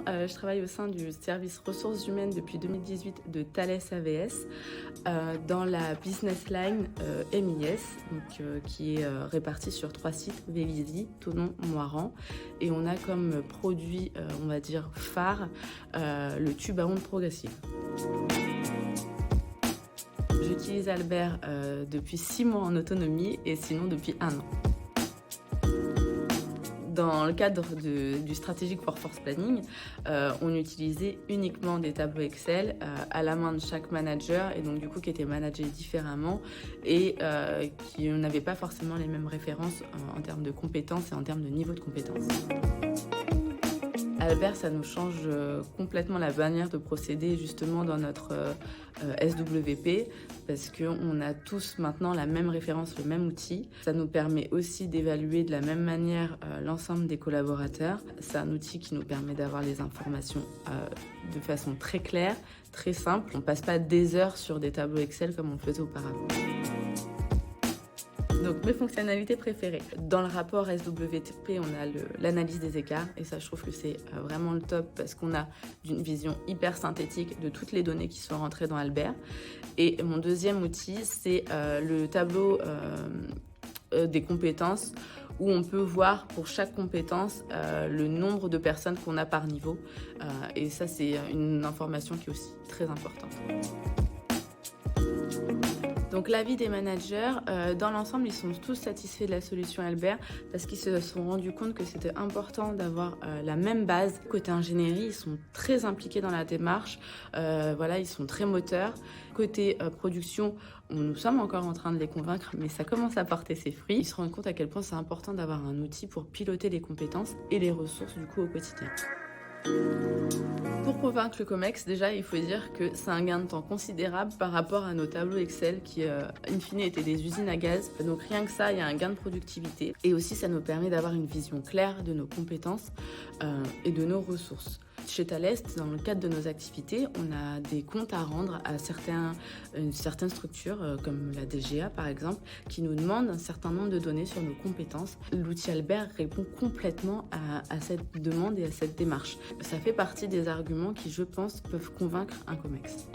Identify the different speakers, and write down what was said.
Speaker 1: je travaille au sein du service ressources humaines depuis 2018 de Thales AVS dans la business line MIS, qui est répartie sur 3 sites, Vélizy, Thonon, Moirans. Et on a comme produit, on va dire, phare, le tube à ondes progressives. J'utilise Albert depuis 6 mois en autonomie et sinon depuis 1 an. Dans le cadre du Strategic Workforce Planning, on utilisait uniquement des tableaux Excel à la main de chaque manager et donc du coup qui étaient managés différemment et qui n'avaient pas forcément les mêmes références en termes de compétences et en termes de niveau de compétences. Albert, ça nous change complètement la manière de procéder justement dans notre SWP parce qu'on a tous maintenant la même référence, le même outil. Ça nous permet aussi d'évaluer de la même manière l'ensemble des collaborateurs. C'est un outil qui nous permet d'avoir les informations de façon très claire, très simple. On ne passe pas des heures sur des tableaux Excel comme on le faisait auparavant. Donc mes fonctionnalités préférées. Dans le rapport SWP, on a l'analyse des écarts et ça je trouve que c'est vraiment le top parce qu'on a une vision hyper synthétique de toutes les données qui sont rentrées dans Albert. Et mon deuxième outil, c'est le tableau des compétences où on peut voir pour chaque compétence le nombre de personnes qu'on a par niveau. Et ça c'est une information qui est aussi très importante. Donc l'avis des managers, dans l'ensemble, ils sont tous satisfaits de la solution Albert parce qu'ils se sont rendus compte que c'était important d'avoir la même base. Côté ingénierie, ils sont très impliqués dans la démarche, ils sont très moteurs. Côté production, nous sommes encore en train de les convaincre, mais ça commence à porter ses fruits. Ils se rendent compte à quel point c'est important d'avoir un outil pour piloter les compétences et les ressources du coup au quotidien. Pour convaincre le COMEX, déjà, il faut dire que c'est un gain de temps considérable par rapport à nos tableaux Excel qui, in fine, étaient des usines à gaz. Donc rien que ça, il y a un gain de productivité. Et aussi, ça nous permet d'avoir une vision claire de nos compétences et de nos ressources. Chez Thales, dans le cadre de nos activités, on a des comptes à rendre à certaines structures, comme la DGA par exemple, qui nous demandent un certain nombre de données sur nos compétences. L'outil Albert répond complètement à cette demande et à cette démarche. Ça fait partie des arguments qui, je pense, peuvent convaincre un COMEX.